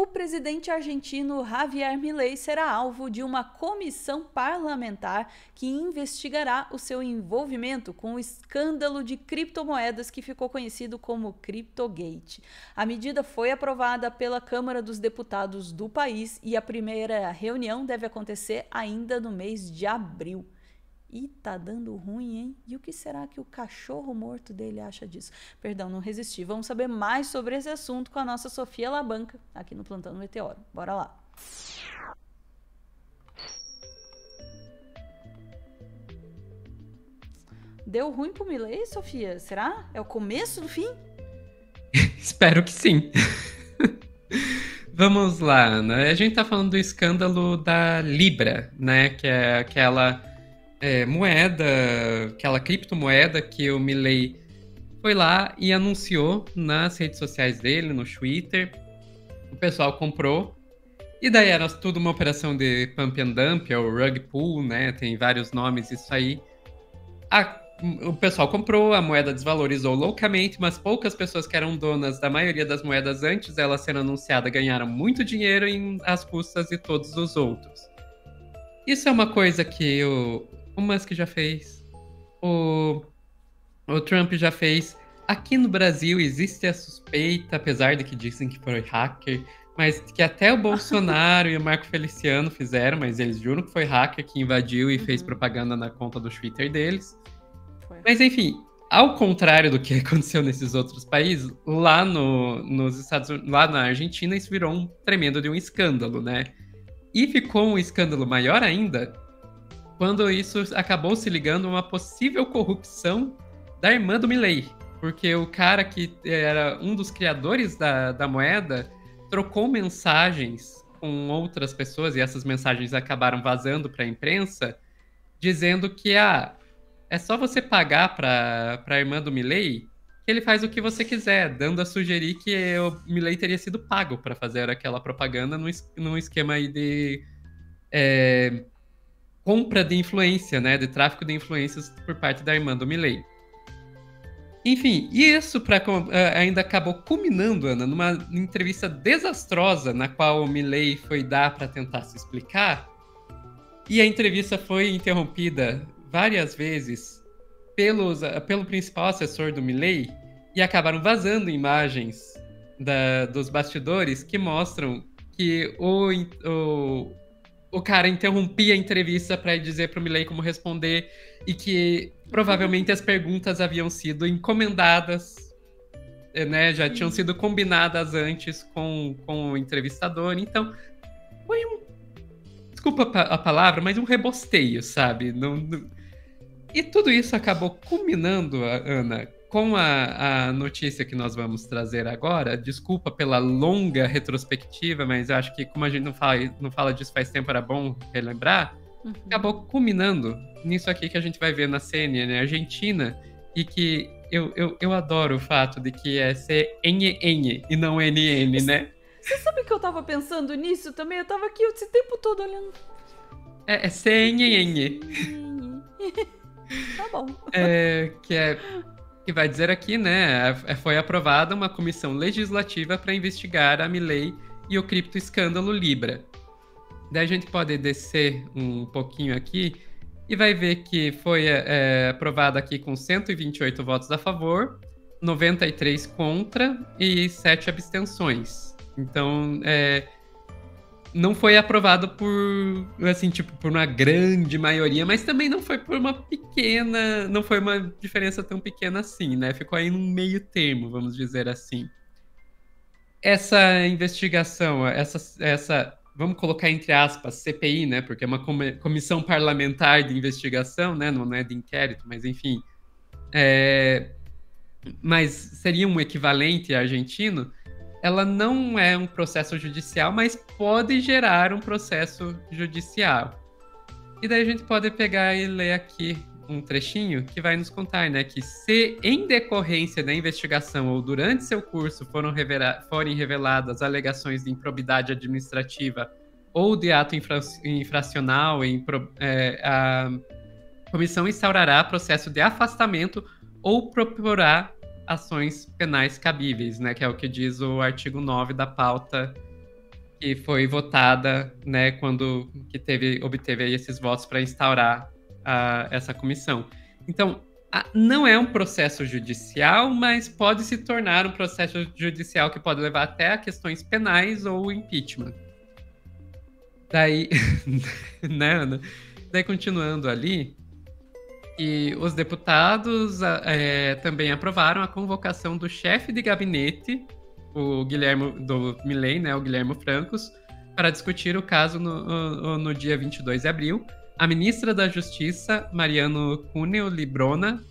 O presidente argentino Javier Milei será alvo de uma comissão parlamentar que investigará o seu envolvimento com o escândalo de criptomoedas que ficou conhecido como Cryptogate. A medida foi aprovada pela Câmara dos Deputados do país e a primeira reunião deve acontecer ainda no mês de abril. E tá dando ruim, hein? E o que será que o cachorro morto dele acha disso? Perdão, não resisti. Vamos saber mais sobre esse assunto com a nossa Sofia Labanca, aqui no Plantão Meteoro. Bora lá. Deu ruim pro Milei, Sofia? Será? É o começo do fim? Espero que sim. Vamos lá, Ana. A gente tá falando do escândalo da Libra, né? Que é aquela moeda, aquela criptomoeda que o Milei foi lá e anunciou nas redes sociais dele, no Twitter. O pessoal comprou. E daí era tudo uma operação de pump and dump, é o rug pull, né? Tem vários nomes isso aí. O pessoal comprou, a moeda desvalorizou loucamente, mas poucas pessoas que eram donas da maioria das moedas antes dela ser anunciada ganharam muito dinheiro às custas de todos os outros. Isso é uma coisa que o Musk já fez, o Trump já fez. Aqui no Brasil existe a suspeita, apesar de que dizem que foi hacker, mas que até o Bolsonaro e o Marco Feliciano fizeram, mas eles juram que foi hacker que invadiu e fez propaganda na conta do Twitter deles. Mas enfim, ao contrário do que aconteceu nesses outros países, lá nos Estados Unidos, lá na Argentina, isso virou um tremendo de um escândalo, né? E ficou um escândalo maior ainda quando isso acabou se ligando a uma possível corrupção da irmã do Milei. Porque o cara que era um dos criadores da moeda trocou mensagens com outras pessoas, e essas mensagens acabaram vazando para a imprensa, dizendo que é só você pagar para a irmã do Milei que ele faz o que você quiser, dando a sugerir que o Milei teria sido pago para fazer aquela propaganda num esquema aí de compra de influência, né, de tráfico de influências por parte da irmã do Milei. Enfim, e isso ainda acabou culminando, Ana, numa entrevista desastrosa na qual o Milei foi dar para tentar se explicar, e a entrevista foi interrompida várias vezes pelo principal assessor do Milei, e acabaram vazando imagens dos bastidores que mostram que o cara interrompia a entrevista para dizer para o Milei como responder, e que provavelmente as perguntas haviam sido encomendadas, né? Já tinham sido combinadas antes com o entrevistador. Então, foi desculpa a palavra, mas um rebosteio, sabe? E tudo isso acabou culminando, Ana, com a notícia que nós vamos trazer agora. Desculpa pela longa retrospectiva, mas eu acho que, como a gente não fala disso faz tempo, era bom relembrar. Acabou culminando nisso aqui que a gente vai ver na CNN Argentina, e que eu adoro o fato de que é CNN e não NN, né? Você sabe que eu tava pensando nisso também? Eu tava aqui esse tempo todo olhando. É CNN. Tá bom. Que vai dizer aqui, né? Foi aprovada uma comissão legislativa para investigar a Milei e o cripto escândalo Libra. Daí a gente pode descer um pouquinho aqui e vai ver que foi aprovada aqui com 128 votos a favor, 93 contra e 7 abstenções. Então, não foi aprovado por uma grande maioria, mas também não foi por uma pequena, não foi uma diferença tão pequena assim, né? Ficou aí num meio termo, vamos dizer assim. Essa investigação, essa vamos colocar entre aspas, CPI, né? Porque é uma comissão parlamentar de investigação, né? Não é de inquérito, mas enfim. Mas seria um equivalente argentino. Ela não é um processo judicial, mas pode gerar um processo judicial. E daí a gente pode pegar e ler aqui um trechinho que vai nos contar, né? Que se em decorrência da investigação ou durante seu curso forem reveladas alegações de improbidade administrativa ou de ato infracional, a comissão instaurará processo de afastamento ou proporá ações penais cabíveis, né? Que é o que diz o artigo 9 da pauta que foi votada, né, quando que obteve aí esses votos para instaurar essa comissão. Então, não é um processo judicial, mas pode se tornar um processo judicial que pode levar até a questões penais ou impeachment. Daí, né, Ana? Daí, continuando ali, e os deputados também aprovaram a convocação do chefe de gabinete, o Guilherme do Milei, né, o Guilherme Francos, para discutir o caso no dia 22 de abril. A ministra da Justiça, Mariano Cuneo Librona,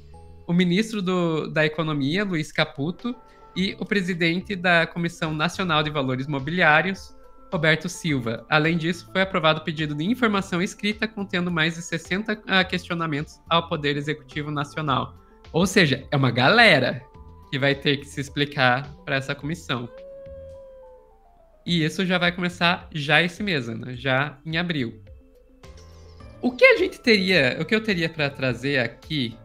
o ministro da Economia, Luiz Caputo, e o presidente da Comissão Nacional de Valores Mobiliários, Roberto Silva. Além disso, foi aprovado o pedido de informação escrita contendo mais de 60 questionamentos ao Poder Executivo Nacional. Ou seja, é uma galera que vai ter que se explicar para essa comissão. E isso já vai começar já esse mês, né? Já em abril. O que eu teria para trazer aqui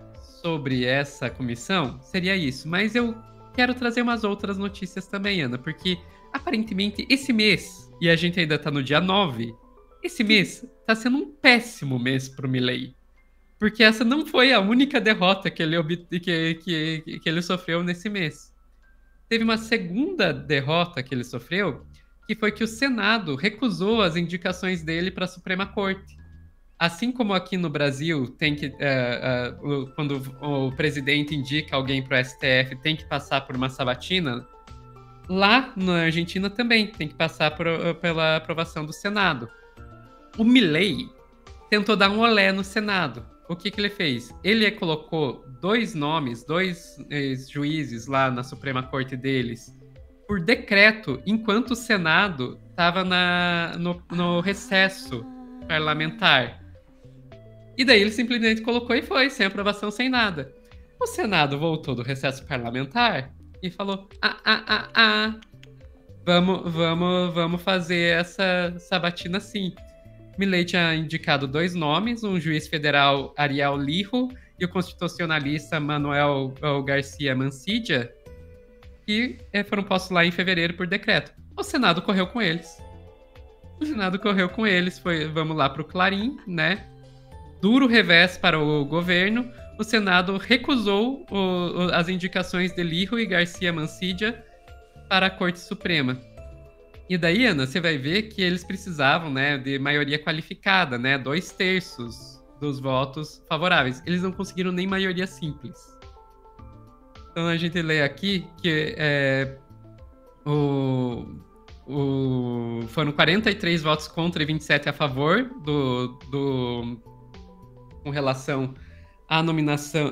sobre essa comissão seria isso, mas eu quero trazer umas outras notícias também, Ana, porque aparentemente esse mês, e a gente ainda tá no dia 9, esse mês tá sendo um péssimo mês pro Milei. Porque essa não foi a única derrota que ele sofreu nesse mês. Teve uma segunda derrota que ele sofreu, que foi que o Senado recusou as indicações dele para a Suprema Corte. Assim como aqui no Brasil, quando o presidente indica alguém para o STF, tem que passar por uma sabatina, lá na Argentina também tem que passar pela aprovação do Senado. O Milei tentou dar um olé no Senado. O que ele fez? Ele colocou dois juízes lá na Suprema Corte deles, por decreto, enquanto o Senado estava no recesso parlamentar. E daí ele simplesmente colocou e foi, sem aprovação, sem nada. O Senado voltou do recesso parlamentar e falou: vamos fazer essa sabatina sim. Milei tinha indicado dois nomes, um juiz federal, Ariel Lijo, e o constitucionalista Manuel Garcia Mancilla, que foram postos lá em fevereiro por decreto. O Senado correu com eles. Vamos lá para o Clarim, né? Duro revés para o governo. O Senado recusou as indicações de Lijo e Garcia Mancilla para a Corte Suprema. E daí, Ana, você vai ver que eles precisavam, né, de maioria qualificada, né, 2/3 dos votos favoráveis. Eles não conseguiram nem maioria simples. Então a gente lê aqui que foram 43 votos contra e 27 a favor com relação à nomeação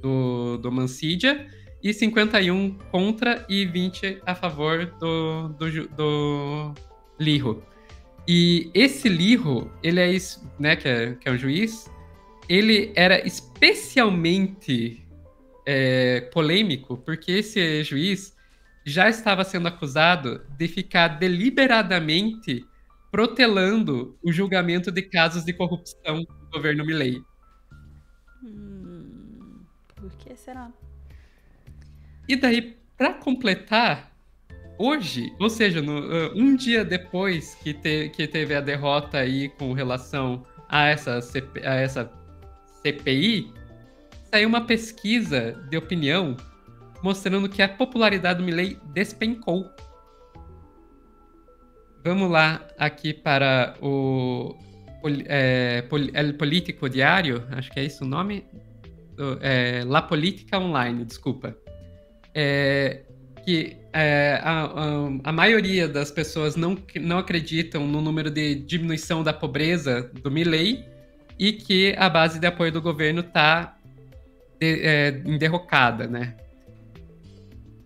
do Mancilla, e 51 contra e 20 a favor do Lijo. E esse Lijo, ele né, que é um juiz, ele era especialmente polêmico, porque esse juiz já estava sendo acusado de ficar deliberadamente protelando o julgamento de casos de corrupção do governo Milei. Por que será? E daí, para completar, hoje, ou seja, um dia depois que teve a derrota aí com relação a essa CPI, saiu uma pesquisa de opinião mostrando que a popularidade do Milei despencou. Vamos lá aqui para o El Político Diário, acho que é esse o nome? La Política Online, desculpa. Que a maioria das pessoas não acreditam no número de diminuição da pobreza do Milei e que a base de apoio do governo está em derrocada, né?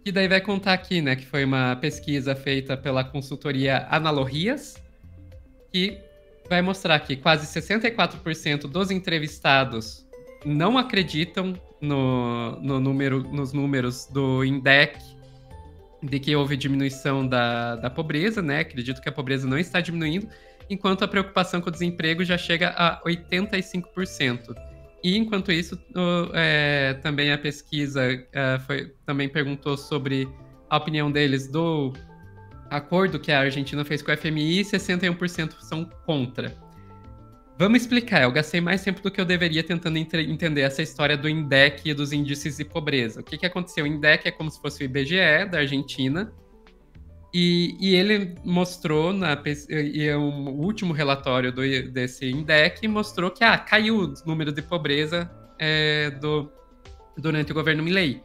E daí vai contar aqui, né, que foi uma pesquisa feita pela consultoria Analogias, que vai mostrar que quase 64% dos entrevistados não acreditam nos números do INDEC de que houve diminuição da pobreza, né? Acredito que a pobreza não está diminuindo, enquanto a preocupação com o desemprego já chega a 85%. E, enquanto isso, também a pesquisa também perguntou sobre a opinião deles acordo que a Argentina fez com o FMI, 61% são contra. Vamos explicar, eu gastei mais tempo do que eu deveria tentando entender essa história do INDEC e dos índices de pobreza. O que aconteceu? O INDEC é como se fosse o IBGE da Argentina, e ele mostrou, o último relatório desse INDEC mostrou que caiu o número de pobreza durante o governo Milei.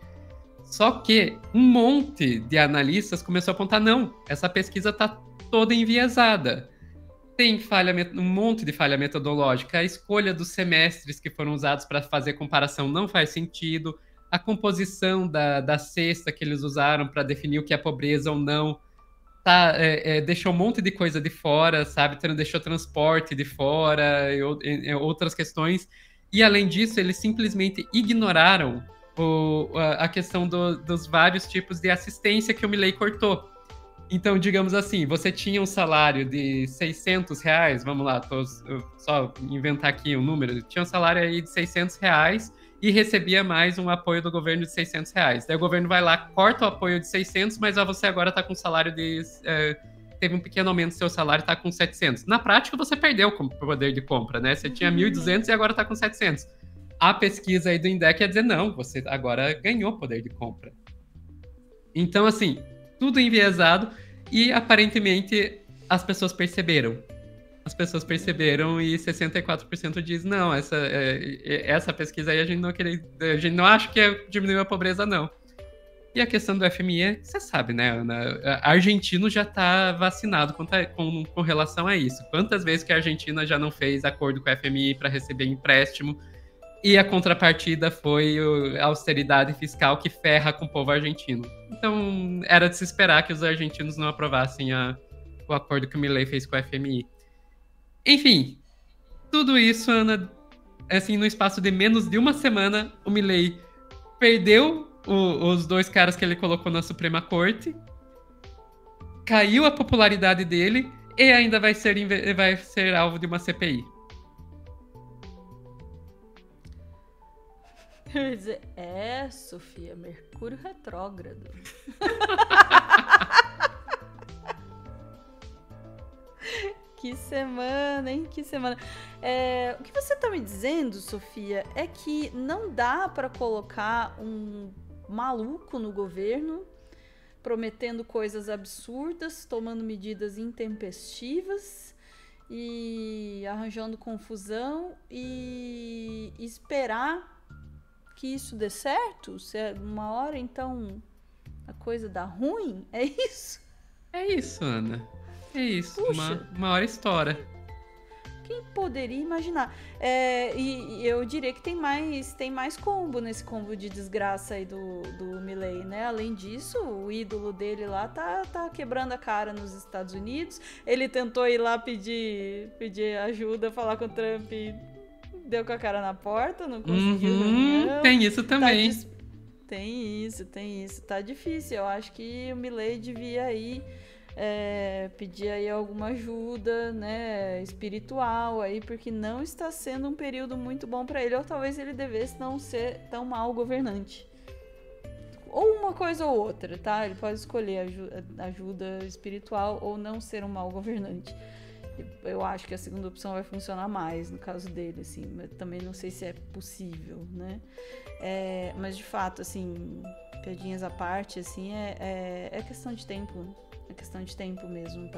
Só que um monte de analistas começou a apontar, não, essa pesquisa está toda enviesada. Tem um monte de falha metodológica, a escolha dos semestres que foram usados para fazer comparação não faz sentido, a composição da cesta que eles usaram para definir o que é pobreza ou não, deixou um monte de coisa de fora, sabe? Deixou transporte de fora e outras questões. E, além disso, eles simplesmente ignoraram a questão dos vários tipos de assistência que o Milei cortou. Então, digamos assim, você tinha um salário de R$600, vamos lá, só inventar aqui um número, tinha um salário aí de R$600 e recebia mais um apoio do governo de R$600. Daí o governo vai lá, corta o apoio de 600, mas você agora está com salário teve um pequeno aumento do seu salário, está com 700. Na prática, você perdeu o poder de compra, né? Você tinha 1.200 e agora está com 700. A pesquisa aí do INDEC ia dizer, não, você agora ganhou poder de compra. Então, assim, tudo enviesado e, aparentemente, as pessoas perceberam. As pessoas perceberam e 64% diz, não, essa pesquisa aí a gente não acha que diminuiu a pobreza, não. E a questão do FMI, você sabe, né, Ana? A Argentina já está vacinado com relação a isso. Quantas vezes que a Argentina já não fez acordo com o FMI para receber empréstimo e a contrapartida foi a austeridade fiscal que ferra com o povo argentino. Então, era de se esperar que os argentinos não aprovassem o acordo que o Milei fez com o FMI. Enfim, tudo isso, Ana, assim, no espaço de menos de uma semana, o Milei perdeu os 2 caras que ele colocou na Suprema Corte, caiu a popularidade dele e ainda vai ser alvo de uma CPI. Sofia, Mercúrio retrógrado. Que semana, hein? Que semana. O que você tá me dizendo, Sofia, é que não dá para colocar um maluco no governo prometendo coisas absurdas, tomando medidas intempestivas e arranjando confusão e esperar que isso dê certo? Se uma hora, então, a coisa dá ruim? É isso? É isso, Ana. É isso. Uma hora estoura. Quem poderia imaginar? E eu diria que tem mais combo nesse combo de desgraça aí do Milei, né? Além disso, o ídolo dele lá tá quebrando a cara nos Estados Unidos. Ele tentou ir lá pedir ajuda, falar com o Trump e deu com a cara na porta, não conseguiu reunião. Tem isso também. Tem isso. Tá difícil. Eu acho que o Milei devia ir pedir aí alguma ajuda, né, espiritual aí, porque não está sendo um período muito bom para ele, ou talvez ele devesse não ser tão mau governante. Ou uma coisa ou outra, tá? Ele pode escolher ajuda espiritual ou não ser um mau governante. Eu acho que a segunda opção vai funcionar mais no caso dele, assim, mas também não sei se é possível, né? Mas de fato, assim, piadinhas à parte, assim, é questão de tempo. É questão de tempo mesmo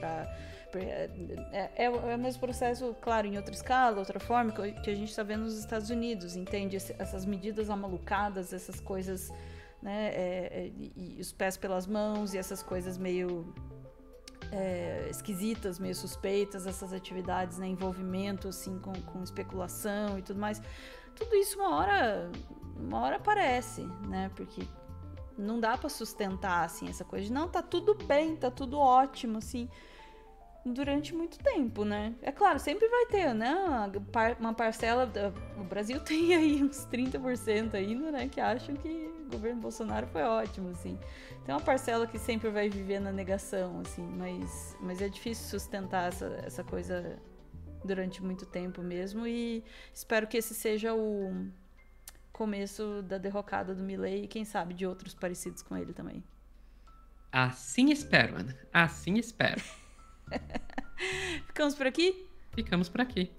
é o mesmo processo, claro, em outra escala, outra forma, que a gente está vendo nos Estados Unidos, entende? Essas medidas amalucadas, essas coisas, né, e os pés pelas mãos e essas coisas meio esquisitas, meio suspeitas, essas atividades, né, envolvimento assim, com especulação e tudo mais. Tudo isso uma hora aparece, né, porque não dá pra sustentar, assim, essa coisa de não, tá tudo bem, tá tudo ótimo, assim, durante muito tempo, né? É claro, sempre vai ter, né, uma parcela, o Brasil tem aí uns 30% ainda, né, que acham que o governo Bolsonaro foi ótimo, assim. Tem uma parcela que sempre vai viver na negação, assim, mas é difícil sustentar essa coisa durante muito tempo mesmo, e espero que esse seja o começo da derrocada do Milei e quem sabe de outros parecidos com ele também. Assim espero, Ana. Assim espero. Ficamos por aqui? Ficamos por aqui.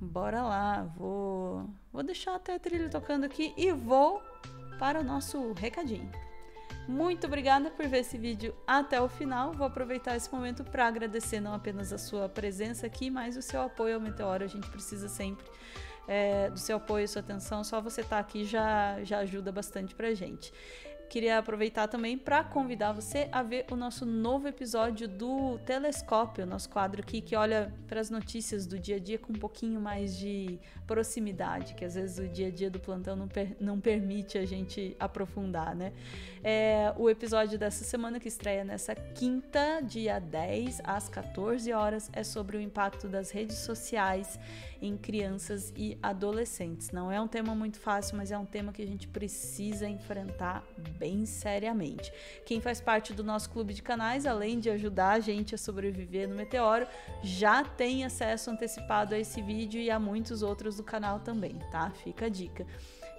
Bora lá, vou deixar até a trilha tocando aqui e vou para o nosso recadinho. Muito obrigada por ver esse vídeo até o final. Vou aproveitar esse momento para agradecer não apenas a sua presença aqui, mas o seu apoio ao Meteoro. A gente precisa sempre do seu apoio, sua atenção. Só você estar aqui já ajuda bastante pra gente. Queria aproveitar também para convidar você a ver o nosso novo episódio do Telescópio, nosso quadro aqui que olha para as notícias do dia a dia com um pouquinho mais de proximidade, que às vezes o dia a dia do plantão não permite a gente aprofundar, né? O episódio dessa semana, que estreia nessa quinta, dia 10, às 14 horas, é sobre o impacto das redes sociais em crianças e adolescentes. Não é um tema muito fácil, mas é um tema que a gente precisa enfrentar bem seriamente. Quem faz parte do nosso clube de canais, além de ajudar a gente a sobreviver no Meteoro, já tem acesso antecipado a esse vídeo e a muitos outros do canal também, tá? Fica a dica.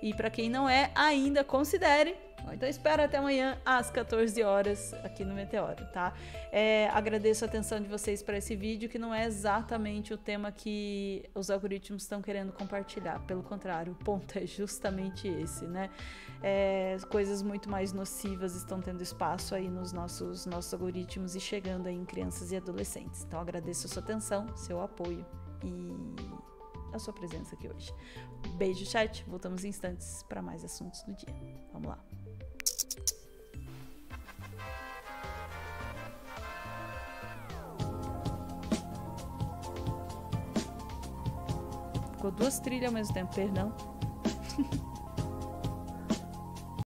E para quem não é, ainda considere. Então espera até amanhã às 14 horas aqui no Meteoro, tá? Agradeço a atenção de vocês para esse vídeo, que não é exatamente o tema que os algoritmos estão querendo compartilhar. Pelo contrário, o ponto é justamente esse, né? Coisas muito mais nocivas estão tendo espaço aí nos nossos algoritmos e chegando aí em crianças e adolescentes. Então agradeço a sua atenção, seu apoio e a sua presença aqui hoje. Beijo, chat. Voltamos em instantes para mais assuntos do dia. Vamos lá. Ficou duas trilhas ao mesmo tempo, perdão.